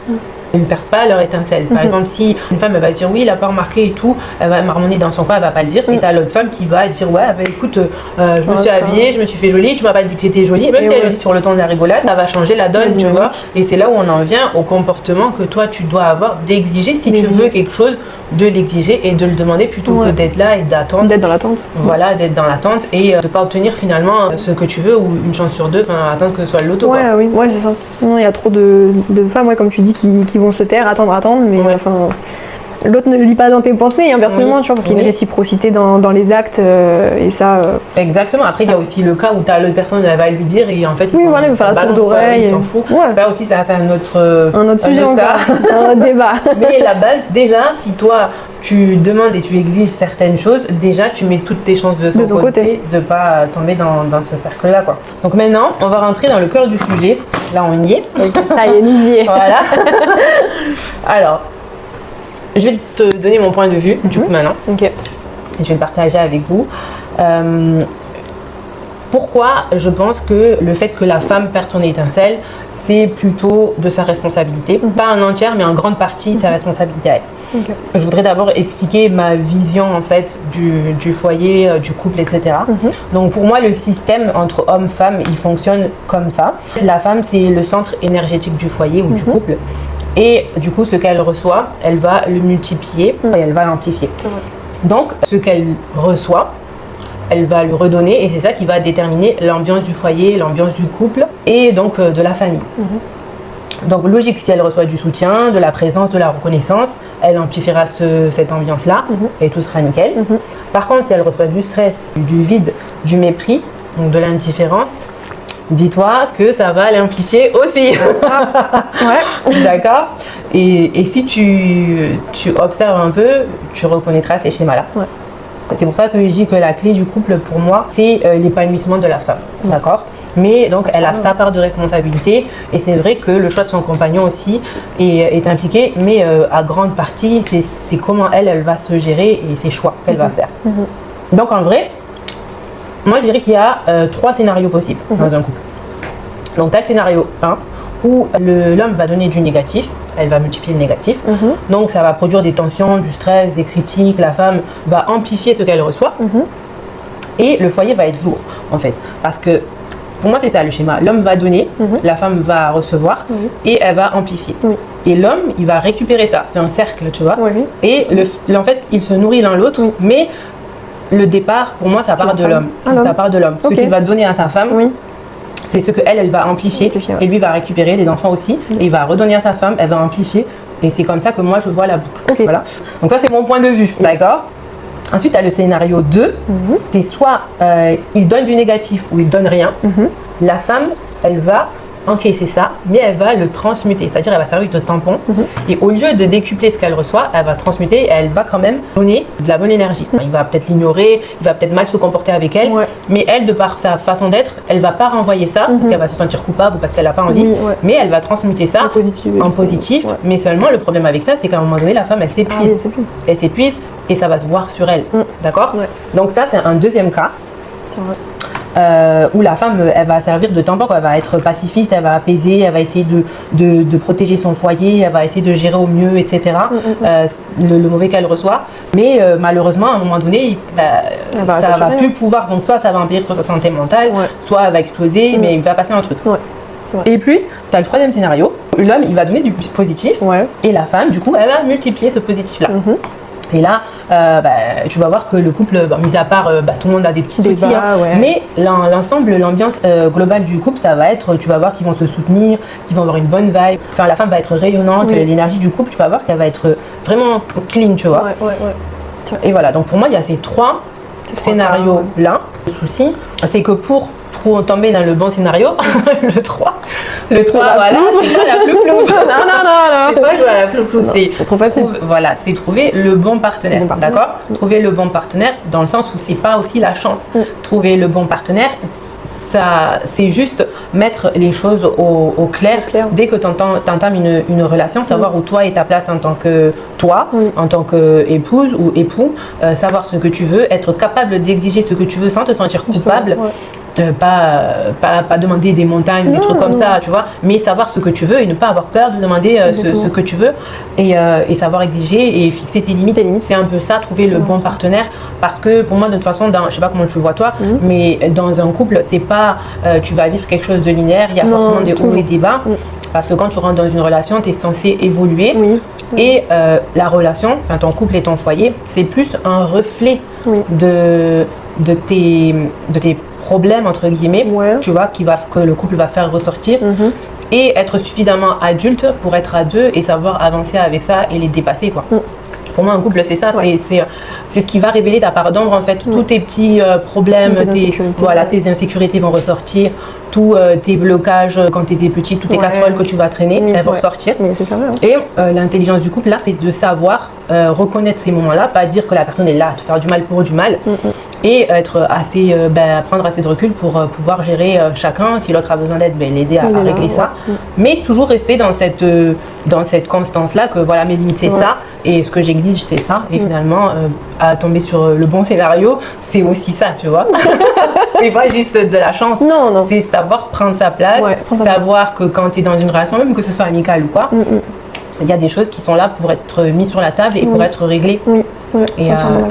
ne perdent pas leur étincelle. Par exemple, si une femme elle va dire oui, il a pas remarqué et tout, elle va marmonner dans son coin, elle va pas le dire, et t'as l'autre femme qui va dire écoute, je me suis habillée, je me suis fait jolie, tu m'as pas dit que c'était jolie, même si elle le dit sur le ton de la rigolade, ça va changer la donne, tu vois. Et c'est là où on en vient au comportement que toi tu dois avoir d'exiger, si tu veux quelque chose, de l'exiger et de le demander plutôt que d'être là et d'attendre. D'être dans l'attente. Voilà, d'être dans l'attente et de pas obtenir finalement ce que tu veux, ou une chance sur deux, attendre que ce soit le loto. C'est ça. Il y a trop de femmes, comme tu dis, qui vont se taire, attendre, mais l'autre ne le lit pas dans tes pensées, et inversement, tu vois, pour qu'il y ait une réciprocité dans les actes, et ça... Exactement. Après, il y a aussi le cas où t'as l'autre personne, elle va lui dire, et en fait, il va faire la sourde d'oreille. Il s'en fout. Ça aussi, c'est un autre sujet encore, un autre débat. Mais la base, déjà, si toi, tu demandes et tu exiges certaines choses, déjà, tu mets toutes tes chances de ton côté de pas tomber dans ce cercle-là, quoi. Donc maintenant, on va rentrer dans le cœur du sujet. Là, on y est. Ça y est, nous y est. Voilà. Alors, je vais te donner mon point de vue, du coup, maintenant. Je vais le partager avec vous. Pourquoi je pense que le fait que la femme perde son étincelle, c'est plutôt de sa responsabilité. Pas en entière, mais en grande partie, sa responsabilité à elle. Je voudrais d'abord expliquer ma vision, en fait, du foyer, du couple, etc. Donc, pour moi, le système entre homme-femme, il fonctionne comme ça. La femme, c'est le centre énergétique du foyer ou du couple. Et du coup, ce qu'elle reçoit, elle va le multiplier et elle va l'amplifier. Donc, ce qu'elle reçoit, elle va le redonner, et c'est ça qui va déterminer l'ambiance du foyer, l'ambiance du couple et donc de la famille. Donc logique, si elle reçoit du soutien, de la présence, de la reconnaissance, elle amplifiera cette ambiance-là et tout sera nickel. Par contre, si elle reçoit du stress, du vide, du mépris, donc de l'indifférence, dis-toi que ça va l'amplifier aussi. Ouais. D'accord. Et si tu observes un peu, tu reconnaîtras ces schémas-là. Ouais. C'est pour ça que je dis que la clé du couple, pour moi, c'est l'épanouissement de la femme. D'accord. Mais donc, elle a sa part de responsabilité. Et c'est vrai que le choix de son compagnon aussi est impliqué. Mais à grande partie, c'est comment elle va se gérer et ses choix qu'elle va faire. Donc, en vrai, moi, je dirais qu'il y a 3 scénarios possibles dans un couple. Donc, tu as le scénario 1 où l'homme va donner du négatif, elle va multiplier le négatif. Donc, ça va produire des tensions, du stress, des critiques. La femme va amplifier ce qu'elle reçoit. Et le foyer va être lourd, en fait. Parce que, pour moi, c'est ça le schéma. L'homme va donner, la femme va recevoir et elle va amplifier. Et l'homme, il va récupérer ça. C'est un cercle, tu vois. Et en fait, ils se nourrissent l'un l'autre, mais le départ, pour moi, ça part de l'homme. Ça part de l'homme. Ce qu'il va donner à sa femme, c'est ce qu'elle va amplifier. Et lui va récupérer, les enfants aussi. Et il va redonner à sa femme, elle va amplifier. Et c'est comme ça que moi, je vois la boucle. Voilà. Donc ça, c'est mon point de vue. D'accord ? Ensuite, tu as le scénario 2. C'est soit il donne du négatif ou il donne rien. La femme, elle va encaisser ça, mais elle va le transmuter. C'est-à-dire, elle va servir de tampon. Et au lieu de décupler ce qu'elle reçoit, elle va transmuter et elle va quand même donner de la bonne énergie. Il va peut-être l'ignorer, il va peut-être mal se comporter avec elle. Mais elle, de par sa façon d'être, elle va pas renvoyer ça parce qu'elle va se sentir coupable ou parce qu'elle n'a pas envie. Mais elle va transmuter ça en positif. Mais seulement, le problème avec ça, c'est qu'à un moment donné, la femme, elle s'épuise. Elle s'épuise et ça va se voir sur elle. D'accord ? Donc ça, c'est un deuxième cas. Où la femme, elle va servir de tampon, elle va être pacifiste, elle va apaiser, elle va essayer de protéger son foyer, elle va essayer de gérer au mieux, etc. Le mauvais qu'elle reçoit. Mais malheureusement, à un moment donné, ça va plus pouvoir. Donc soit ça va empirer sur sa santé mentale, soit elle va exploser, mais il va passer un truc. Et puis, tu as le troisième scénario. L'homme, il va donner du positif et la femme, du coup, elle va multiplier ce positif-là. Et là, tu vas voir que le couple, mis à part, tout le monde a des petits soucis, mais l'ensemble, l'ambiance globale du couple, ça va être, tu vas voir qu'ils vont se soutenir, qu'ils vont avoir une bonne vibe. Enfin, la femme va être rayonnante, l'énergie du couple, tu vas voir qu'elle va être vraiment clean, tu vois. Et voilà, donc pour moi, il y a ces 3 scénarios-là. Le souci, c'est que pour tomber dans le bon scénario, le 3, voilà, c'est pas la flou-flou. Non. C'est pas la flou-flou, c'est trop facile. C'est trouver le bon partenaire, d'accord ? Trouver le bon partenaire dans le sens où c'est pas aussi la chance. Trouver le bon partenaire, ça, c'est juste mettre les choses au clair. Dès que tu entames une relation, savoir où toi est ta place en tant que toi, en tant qu'épouse ou époux, savoir ce que tu veux, être capable d'exiger ce que tu veux sans te sentir coupable. Pas demander des montagnes, des trucs comme ça, tu vois, mais savoir ce que tu veux et ne pas avoir peur de demander ce que tu veux et savoir exiger et fixer tes limites. C'est un peu ça, trouver le bon partenaire, parce que pour moi, de toute façon, je sais pas comment tu le vois toi, mais dans un couple, c'est pas tu vas vivre quelque chose de linéaire, il y a forcément des hauts et des bas, parce que quand tu rentres dans une relation, tu es censé évoluer et la relation, enfin ton couple et ton foyer, c'est plus un reflet de tes problèmes entre guillemets, tu vois, que le couple va faire ressortir et être suffisamment adulte pour être à deux et savoir avancer avec ça et les dépasser, quoi. Pour moi, un couple, c'est ça, c'est ce qui va révéler ta part d'ombre, en fait. Tous tes petits problèmes, tes insécurités vont ressortir, tous tes blocages quand tu étais petit, toutes tes casseroles que tu vas traîner, elles vont ressortir. Et l'intelligence du couple, là, c'est de savoir reconnaître ces moments-là, pas dire que la personne est là à te faire du mal pour du mal, et être assez, prendre assez de recul pour pouvoir gérer chacun. Si l'autre a besoin d'aide, l'aider à régler ça. Mais toujours rester dans cette constance-là que voilà, mes limites, c'est ça, et ce que j'exige, c'est ça. Et finalement, à tomber sur le bon scénario, c'est aussi ça, tu vois. C'est pas juste de la chance. C'est savoir prendre sa place, savoir que quand tu es dans une relation, même que ce soit amicale ou quoi, il y a des choses qui sont là pour être mises sur la table et pour être réglées.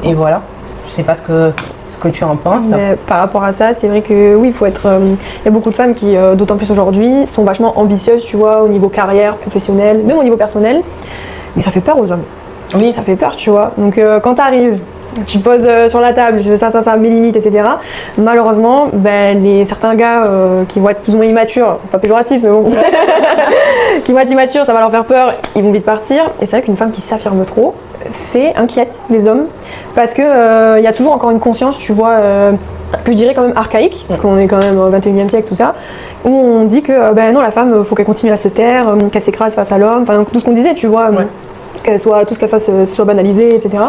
Et voilà. Je sais pas ce que tu en penses. Mais par rapport à ça, c'est vrai que oui, il faut être. Il y a beaucoup de femmes qui, d'autant plus aujourd'hui, sont vachement ambitieuses, tu vois, au niveau carrière, professionnelle, même au niveau personnel. Mais ça fait peur aux hommes. Oui, ça fait peur, tu vois. Donc quand tu arrives, tu poses sur la table, je veux ça, mes limites, etc. Malheureusement, certains gars qui vont être plus ou moins immatures, c'est pas péjoratif, mais bon, qui vont être immatures, ça va leur faire peur, ils vont vite partir. Et c'est vrai qu'une femme qui s'affirme trop, inquiète les hommes parce que il y a toujours encore une conscience, tu vois, que je dirais quand même archaïque, parce qu'on est quand même au 21e siècle, tout ça, où on dit que non, la femme, faut qu'elle continue à se taire, qu'elle s'écrase face à l'homme, enfin tout ce qu'on disait, tu vois. Tout ce qu'elle fasse soit banalisé, etc.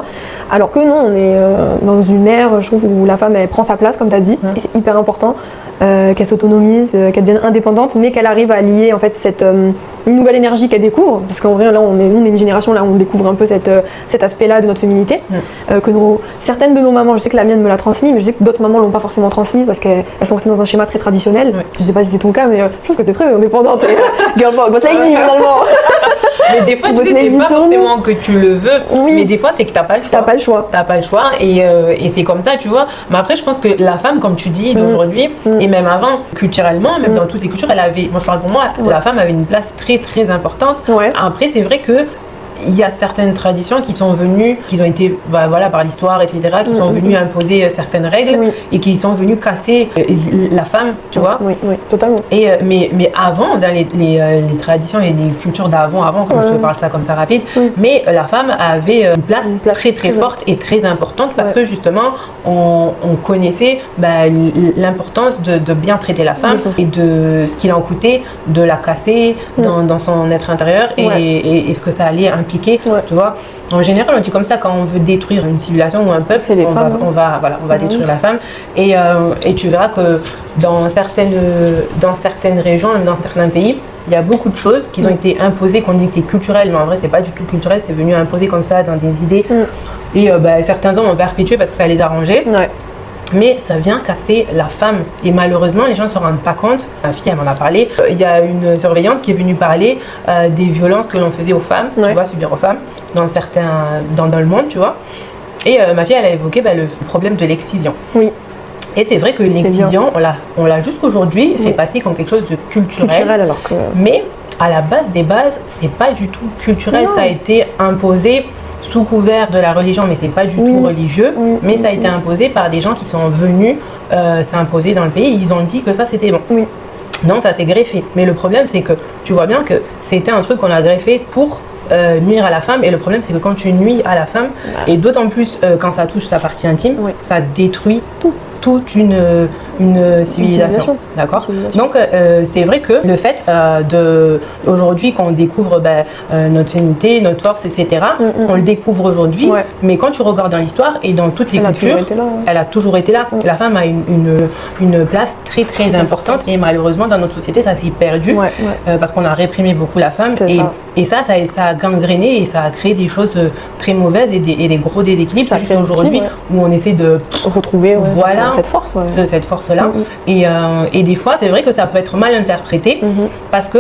Alors que non, on est dans une ère, je trouve, où la femme, elle prend sa place, comme tu as dit, et c'est hyper important, qu'elle s'autonomise, qu'elle devienne indépendante, mais qu'elle arrive à lier en fait cette une nouvelle énergie qu'elle découvre, parce qu'en vrai, là, on est une génération, là, on découvre un peu cet aspect-là de notre féminité, que certaines de nos mamans, je sais que la mienne me l'a transmis, mais je sais que d'autres mamans l'ont pas forcément transmis, parce qu'elles sont restées dans un schéma très traditionnel. Je sais pas si c'est ton cas, mais je trouve que t'es très indépendante, girl boss lady, finalement. Mais des fois, tu sais, c'est pas forcément que tu le veux, mais des fois, c'est que t'as pas le choix. T'as pas le choix, et c'est comme ça, tu vois. Mais après, je pense que la femme, comme tu dis, d'aujourd'hui, et même avant, culturellement, même dans toutes les cultures, elle avait, moi je parle pour moi, la femme avait une place très très importante. Après, c'est vrai que il y a certaines traditions qui sont venues, qui ont été, voilà, par l'histoire, etc., qui sont venues imposer certaines règles et qui sont venues casser la femme, tu vois. Oui, totalement. Et, mais avant, dans les traditions et les cultures d'avant, comme je te parle ça comme ça rapide, mais la femme avait une place très très forte et très importante parce que justement, on connaissait l'importance de bien traiter la femme et de ce qu'il en coûtait de la casser dans son être intérieur et ce que ça allait impliquer, tu vois. En général, on dit comme ça quand on veut détruire une civilisation ou un peuple, on va détruire la femme. Et tu verras que dans certaines régions, même dans certains pays, il y a beaucoup de choses qui ont été imposées, qu'on dit que c'est culturel, mais en vrai, c'est pas du tout culturel, c'est venu imposer comme ça dans des idées. Et certains hommes ont perpétué parce que ça les arrangeait. Mais ça vient casser la femme et malheureusement les gens ne se rendent pas compte. Ma fille elle m'en a parlé, il y a une surveillante qui est venue parler des violences que l'on faisait aux femmes, tu vois, subir aux femmes dans le monde, tu vois. Et ma fille elle a évoqué le problème de l'excision. Et c'est vrai que l'excision, on l'a jusqu'aujourd'hui fait passer comme quelque chose de culturel alors que... mais à la base des bases c'est pas du tout culturel, ça a été imposé sous couvert de la religion, mais c'est pas du tout religieux, mais ça a été imposé par des gens qui sont venus s'imposer dans le pays, ils ont dit que ça c'était bon. Non, ça s'est greffé, mais le problème c'est que tu vois bien que c'était un truc qu'on a greffé pour nuire à la femme, et le problème c'est que quand tu nuis à la femme, et d'autant plus quand ça touche sa partie intime, ça détruit toute une civilisation. D'accord. Donc c'est vrai que le fait aujourd'hui qu'on découvre notre féminité, notre force, etc., on le découvre aujourd'hui, mais quand tu regardes dans l'histoire et dans toutes les cultures, elle a toujours été là. La femme a une place très très importante, et malheureusement dans notre société ça s'est perdu parce qu'on a réprimé beaucoup la femme, et ça a gangréné et ça a créé des choses très mauvaises et des gros déséquilibres. C'est juste aujourd'hui où on essaie de retrouver cette force. Cette force-là. Et des fois, c'est vrai que ça peut être mal interprété parce que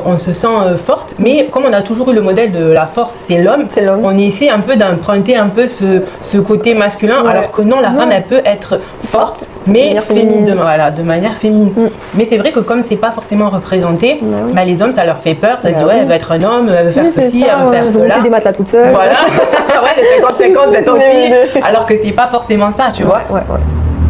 on se sent forte, mais comme on a toujours eu le modèle de la force, c'est l'homme, on essaie un peu d'emprunter un peu ce côté masculin, alors que non, la femme, elle peut être forte, mais de manière féminine. Mais c'est vrai que comme c'est pas forcément représenté, les hommes, ça leur fait peur, ça se dit, elle va être un homme, elle veut faire ceci, elle veut faire cela. Des matelas toute seule. Voilà, les 50-50, d'être aussi, alors que c'est pas forcément ça, tu vois.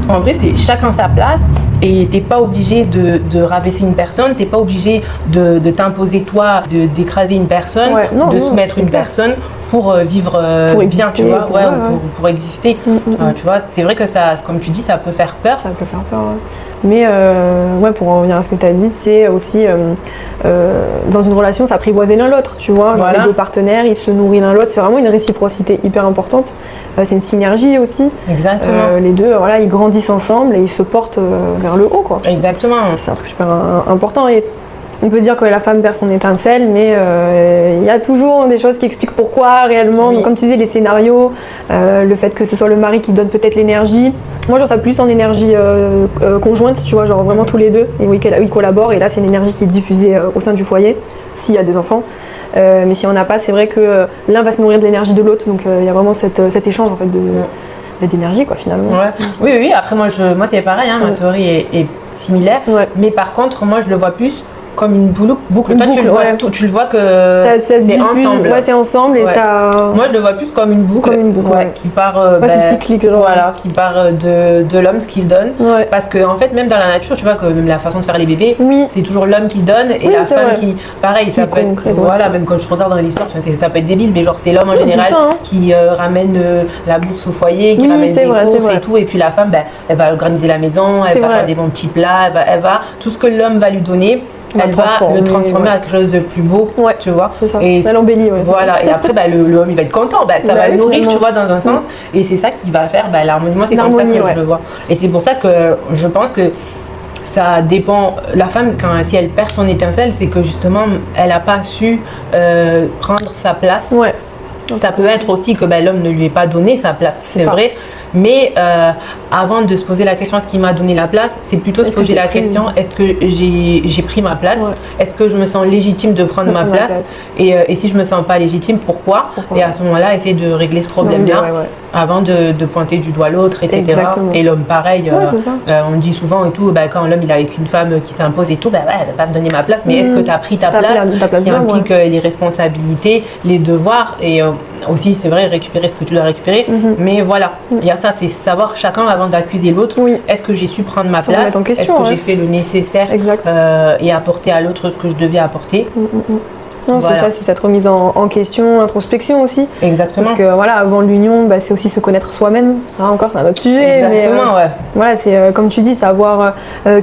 En vrai, c'est chacun sa place, et t'es pas obligé de rabaisser une personne, t'es pas obligé de t'imposer toi, d'écraser une personne, de soumettre une personne pour vivre pour exister, bien, tu vois, pour exister. Tu vois, c'est vrai que ça, comme tu dis, ça peut faire peur. Ça peut faire peur. Mais pour en revenir à ce que tu as dit, c'est aussi dans une relation, s'apprivoiser l'un l'autre, tu vois. Genre les deux partenaires, ils se nourrissent l'un l'autre. C'est vraiment une réciprocité hyper importante. C'est une synergie aussi. Exactement. Les deux, ils grandissent ensemble et ils se portent vers le haut, quoi. Exactement. C'est un truc super important. Et on peut dire que la femme perd son étincelle, mais il y a toujours des choses qui expliquent pourquoi réellement. Donc, comme tu disais, les scénarios, le fait que ce soit le mari qui donne peut-être l'énergie. Moi, je vois ça plus en énergie conjointe, tu vois, genre vraiment tous les deux. Et ils collaborent, et là, c'est une énergie qui est diffusée au sein du foyer, s'il y a des enfants. Mais si on n'a pas, c'est vrai que l'un va se nourrir de l'énergie de l'autre. Donc, il y a vraiment cet échange en fait d'énergie, quoi, finalement. Oui. Après, moi c'est pareil, ma théorie est similaire. Mais par contre, moi, je le vois plus comme une boucle. Toi, tu le vois, tu le vois que ça c'est ensemble. Ouais, c'est ensemble et ça. Moi, je le vois plus comme une boucle. Qui part. C'est cyclique, genre. Voilà, qui part de l'homme, ce qu'il donne. Parce que en fait, même dans la nature, tu vois que même la façon de faire les bébés, c'est toujours l'homme qui donne et la femme qui, pareil, ça peut être. Voilà, même quand je regarde dans l'histoire, ça peut être débile, mais genre c'est l'homme en général qui ramène la bourse au foyer, qui ramène des courses et tout, et puis la femme, elle va organiser la maison, elle va faire des bons petits plats, elle va tout ce que l'homme va lui donner. Elle va le transformer à quelque chose de plus beau, tu vois. C'est ça. Et elle embellit, voilà. Et après, l'homme, il va être content. Ça va le nourrir, tu vois, dans un sens. Et c'est ça qui va faire l'harmonie. Moi, c'est comme ça que je le vois. Et c'est pour ça que je pense que ça dépend. La femme, si elle perd son étincelle, c'est que justement, elle n'a pas su prendre sa place. Ça peut être aussi que l'homme ne lui ait pas donné sa place, c'est vrai. Mais avant de se poser la question, est-ce qu'il m'a donné la place, c'est plutôt se poser la question, est-ce que j'ai pris ma place, est-ce que je me sens légitime de prendre ma place, et si je me sens pas légitime, pourquoi? Et à ce moment-là, essayer de régler ce problème-là avant de pointer du doigt l'autre, etc. Exactement. Et l'homme, pareil, on dit souvent et tout, quand l'homme il est avec une femme qui s'impose et tout, elle va pas me donner ma place, mais est-ce que tu as pris ta place qui implique les responsabilités, les devoirs, et aussi, c'est vrai, récupérer ce que tu dois récupérer, mais voilà, il y a ça, c'est savoir chacun avant d'accuser l'autre, est-ce que j'ai su prendre ma place, est-ce que j'ai fait le nécessaire et apporter à l'autre ce que je devais apporter. Non, c'est ça, c'est cette remise en question, introspection aussi. Exactement. Parce que avant l'union, c'est aussi se connaître soi-même. Ça encore, c'est un autre sujet. Exactement, mais, voilà, c'est comme tu dis, savoir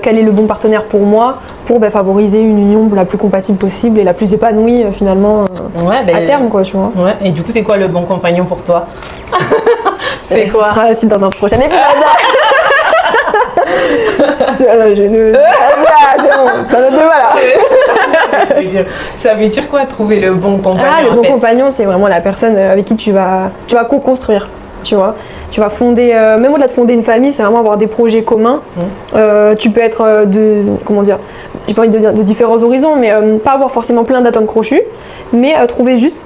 quel est le bon partenaire pour moi, pour favoriser une union la plus compatible possible et la plus épanouie finalement à terme, quoi, tu vois. Ouais. Et du coup, c'est quoi le bon compagnon pour toi? C'est quoi? Ce sera la suite dans un prochain épisode. C'est bon, ça note de voilà. Ça veut dire quoi, trouver le bon compagnon? Le bon compagnon, c'est vraiment la personne avec qui tu vas co-construire. Tu vois, tu vas fonder, même au-delà de fonder une famille, c'est vraiment avoir des projets communs. Tu peux être j'ai pas envie de dire de différents horizons, mais pas avoir forcément plein d'atomes crochus, mais trouver juste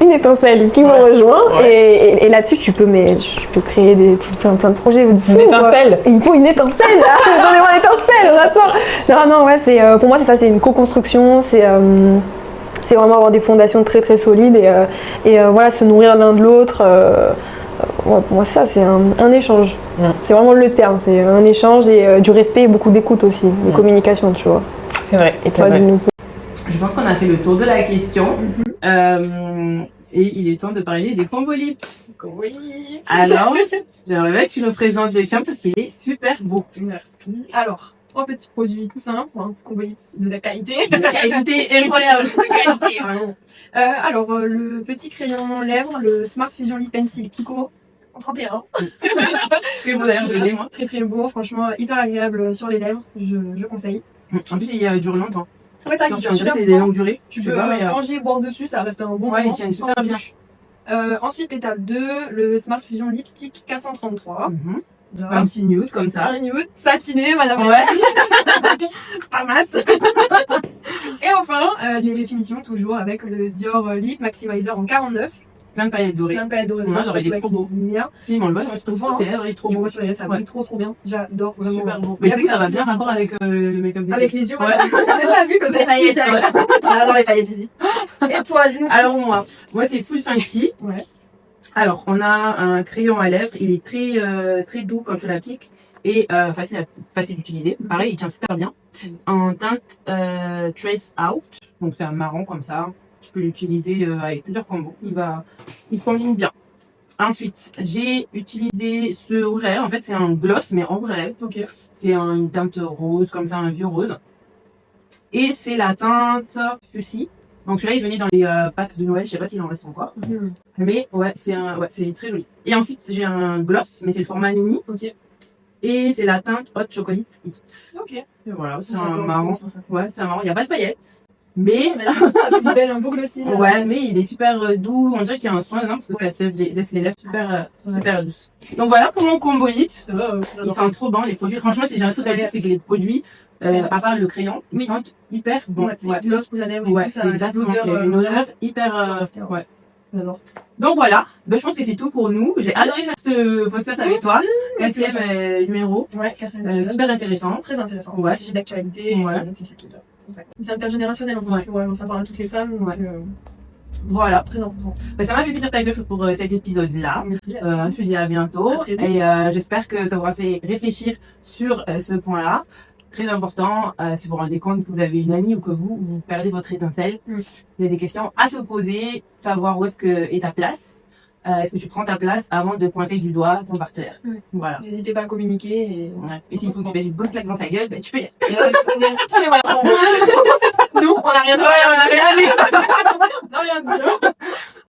une étincelle qui me rejoint et là-dessus tu peux créer plein de projets de fou, une étincelle. Il me faut une étincelle. Donnez-moi une étincelle, attends. Non, pour moi c'est ça, c'est une co-construction, c'est vraiment avoir des fondations très très solides et voilà, se nourrir l'un de l'autre. Pour moi c'est ça, c'est un échange. C'est vraiment le terme, c'est un échange et du respect et beaucoup d'écoute aussi, de communication, tu vois. C'est vrai. Et toi, je pense qu'on a fait le tour de la question. Et il est temps de parler des Combolips. Alors, j'aimerais bien que tu nous présentes le tien parce qu'il est super beau. Merci. Alors, 3 petits produits tout simples, Combolips de la qualité. De qualité incroyable. De qualité, vraiment. Alors, le petit crayon lèvres, le Smart Fusion Lip Pencil Kiko en 31. Très beau d'ailleurs, je l'ai moi. Très très beau, franchement, hyper agréable sur les lèvres, je conseille. En plus, il dure longtemps. Ouais, ça, c'est des longues durées. Tu peux manger, boire dessus, ça reste un bon moment. Il tient super bien. Ensuite, étape 2, le Smart Fusion Lipstick 433. Un petit nude comme ça. Un nude, satiné, madame. Pas mat. Et enfin, les finitions toujours avec le Dior Lip Maximizer en 49. Plein de paillettes dorées. Moi, j'aurais dit trop beau. Si, mon le je trouve que il est trop beau. Sur les lèvres, ça brille trop bien. J'adore, vraiment. Super beau. Mais tu sais que ça va bien rapport avec le make-up des avec les yeux, t'as pas vu que des paillettes. J'adore les paillettes ici. Et toi, dis-nous. Alors moi c'est Full Fenty. Alors, on a un crayon à lèvres. Il est très doux quand tu l'appliques et facile d'utiliser. Pareil, il tient super bien. En teinte Trace Out. Donc c'est un marron comme ça. Je peux l'utiliser avec plusieurs combos. Il se combine bien. Ensuite, j'ai utilisé ce rouge à lèvres. En fait, c'est un gloss, mais en rouge à lèvres. C'est une teinte rose, comme ça, un vieux rose. Et c'est la teinte Fussy. Donc celui-là, il venait dans les packs de Noël. Je sais pas s'il en reste encore. Mais c'est très joli. Et ensuite, j'ai un gloss, mais c'est le format mini. Et c'est la teinte Hot Chocolate Hit. Et voilà, c'est un marron. C'est un marron. Il n'y a pas de paillettes. Mais un beau glossy. Mais il est super doux. On dirait qu'il y a un soin parce que ça laisse les lèvres super douces. Donc voilà pour mon combo lip. Ils sentent trop bon les produits. Franchement, si j'ai un truc à dire, c'est que les produits, à part le crayon, ils sentent hyper bon. C'est gloss rouge à lèvres. Exactement. Il y a une odeur hyper. J'adore. Donc voilà, je pense que c'est tout pour nous. J'ai adoré faire ce podcast avec toi. 4e numéro. Super intéressant. Très intéressant. Sujet d'actualité. C'est ça qui est top. C'est intergénérationnel en plus, ça parle à toutes les femmes. Voilà. Très important. Ça m'a fait plaisir d'être avec pour cet épisode-là. Je te dis à bientôt. Et j'espère que ça vous aura fait réfléchir sur ce point-là. Très important, si vous vous rendez compte que vous avez une amie ou que vous perdez votre étincelle, il y a des questions à se poser, savoir où est-ce que est ta place. Est-ce que tu prends ta place avant de pointer du doigt ton partenaire? Voilà. N'hésitez pas à communiquer. Et s'il faut que tu mettes une bonne claque dans sa gueule, tu peux y aller. Tous les moyens sont bons. Nous, on n'a rien dit. On a rien dit.